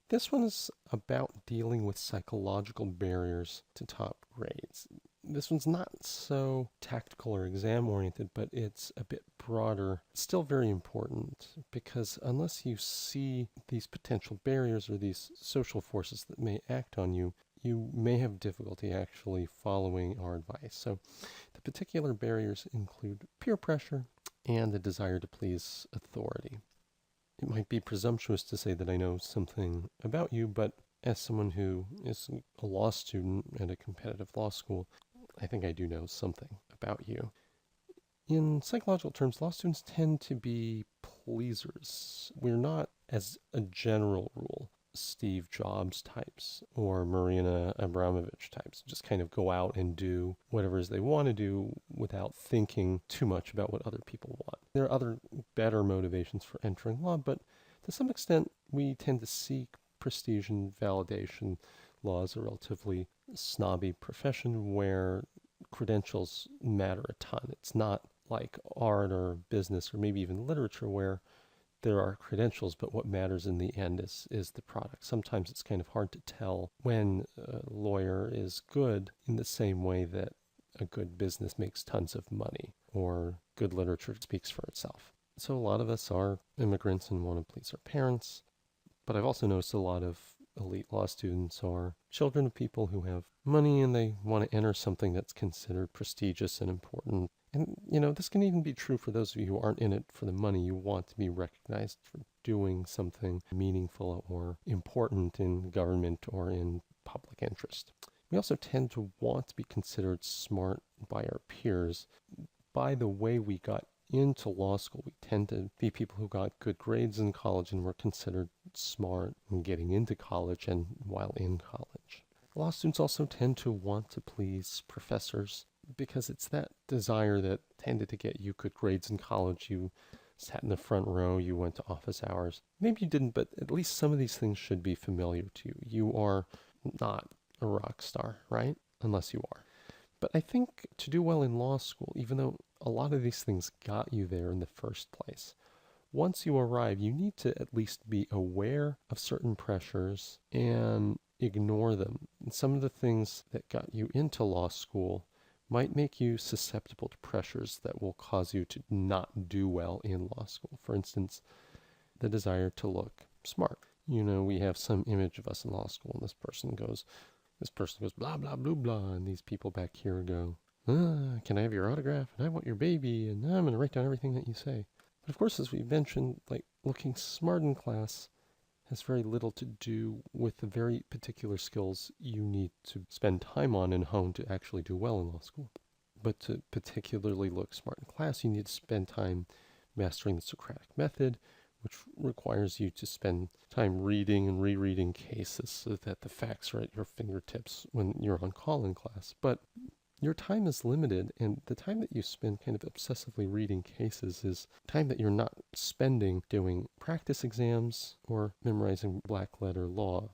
This one is about dealing with psychological barriers to top grades. This one's not so tactical or exam oriented, but it's a bit broader. Still very important because unless you see these potential barriers or these social forces that may act on you, you may have difficulty actually following our advice. So the particular barriers include peer pressure and the desire to please authority. It might be presumptuous to say that I know something about you, but as someone who is a law student at a competitive law school, I think I do know something about you. In psychological terms, law students tend to be pleasers. We're not, as a general rule, Steve Jobs types or Marina Abramovich types. Just kind of go out and do whatever it is they want to do without thinking too much about what other people want. There are other better motivations for entering law, but to some extent, we tend to seek prestige and validation. Law is a relatively snobby profession where credentials matter a ton. It's not like art or business or maybe even literature where there are credentials, but what matters in the end is the product. Sometimes it's kind of hard to tell when a lawyer is good in the same way that a good business makes tons of money or good literature speaks for itself. So a lot of us are immigrants and want to please our parents, but I've also noticed a lot of elite law students are children of people who have money and they want to enter something that's considered prestigious and important. And, this can even be true for those of you who aren't in it for the money. You want to be recognized for doing something meaningful or important in government or in public interest. We also tend to want to be considered smart by our peers. By the way we got into law school, we tend to be people who got good grades in college and were considered smart in getting into college and while in college. Law students also tend to want to please professors because it's that desire that tended to get you good grades in college. You sat in the front row, you went to office hours. Maybe you didn't, but at least some of these things should be familiar to you. You are not a rock star, right? Unless you are. But I think to do well in law school, even though a lot of these things got you there in the first place, once you arrive, you need to at least be aware of certain pressures and ignore them. And some of the things that got you into law school might make you susceptible to pressures that will cause you to not do well in law school. For instance, the desire to look smart. We have some image of us in law school, and this person goes, blah, blah, blah, blah, and these people back here go, can I have your autograph? And I want your baby, and I'm going to write down everything that you say. But of course, as we mentioned, looking smart in class has very little to do with the very particular skills you need to spend time on and hone to actually do well in law school. But to particularly look smart in class, you need to spend time mastering the Socratic method, which requires you to spend time reading and rereading cases so that the facts are at your fingertips when you're on call in class. But your time is limited, and the time that you spend kind of obsessively reading cases is time that you're not spending doing practice exams or memorizing black letter law.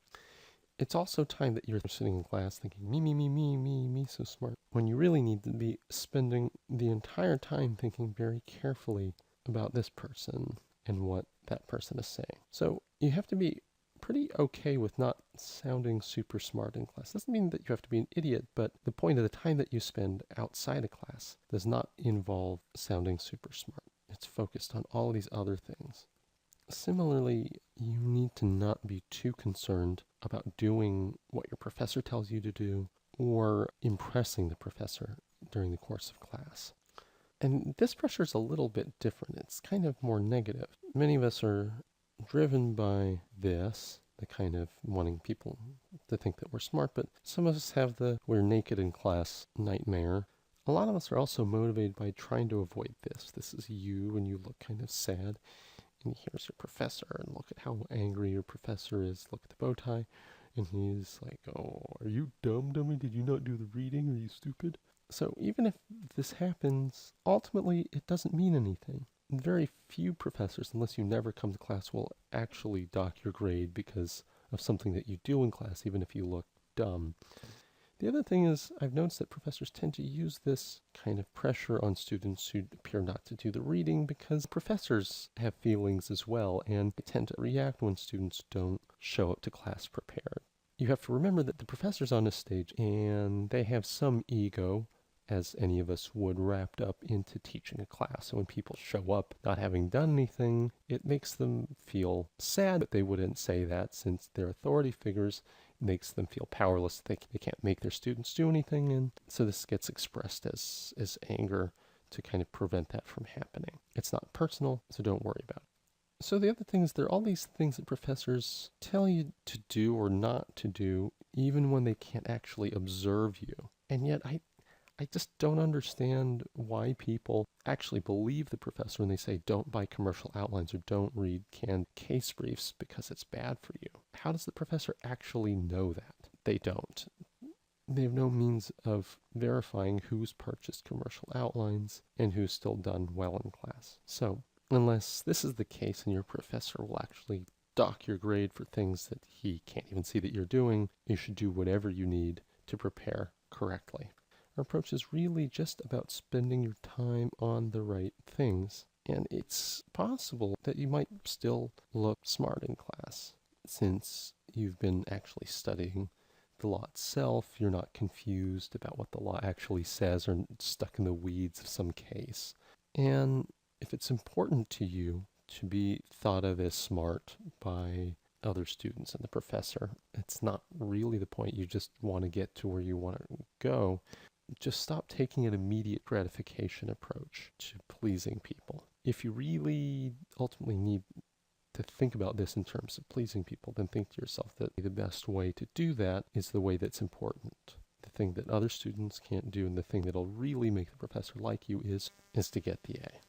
It's also time that you're sitting in class thinking, me, so smart, when you really need to be spending the entire time thinking very carefully about this person and what that person is saying. So you have to be pretty okay with not sounding super smart in class. Doesn't mean that you have to be an idiot, but the point of the time that you spend outside of class does not involve sounding super smart. It's focused on all of these other things. Similarly, you need to not be too concerned about doing what your professor tells you to do or impressing the professor during the course of class. And this pressure is a little bit different. It's kind of more negative. Many of us are driven by this, the kind of wanting people to think that we're smart, but some of us have the we're naked in class nightmare. A lot of us are also motivated by trying to avoid this. This is you, and you look kind of sad, and here's your professor, and look at how angry your professor is. Look at the bow tie, and he's like, oh, are you dumb, dummy? Did you not do the reading? Are you stupid? So even if this happens, ultimately it doesn't mean anything. Very few professors, unless you never come to class, will actually dock your grade because of something that you do in class, even if you look dumb. The other thing is, I've noticed that professors tend to use this kind of pressure on students who appear not to do the reading because professors have feelings as well, and they tend to react when students don't show up to class prepared. You have to remember that the professor's on a stage and they have some ego, as any of us would, wrapped up into teaching a class. So when people show up not having done anything, it makes them feel sad, but they wouldn't say that since they're authority figures. It makes them feel powerless. They can't make their students do anything, and so this gets expressed as anger to kind of prevent that from happening. It's not personal, so don't worry about it. So the other thing is there are all these things that professors tell you to do or not to do, even when they can't actually observe you. And yet I just don't understand why people actually believe the professor when they say don't buy commercial outlines or don't read canned case briefs because it's bad for you. How does the professor actually know that? They don't. They have no means of verifying who's purchased commercial outlines and who's still done well in class. So, unless this is the case and your professor will actually dock your grade for things that he can't even see that you're doing, you should do whatever you need to prepare correctly. Our approach is really just about spending your time on the right things. And it's possible that you might still look smart in class since you've been actually studying the law itself. You're not confused about what the law actually says or stuck in the weeds of some case. And if it's important to you to be thought of as smart by other students and the professor, it's not really the point. You just want to get to where you want to go. Just stop taking an immediate gratification approach to pleasing people. If you really ultimately need to think about this in terms of pleasing people, then think to yourself that the best way to do that is the way that's important. The thing that other students can't do and the thing that'll really make the professor like you is to get the A.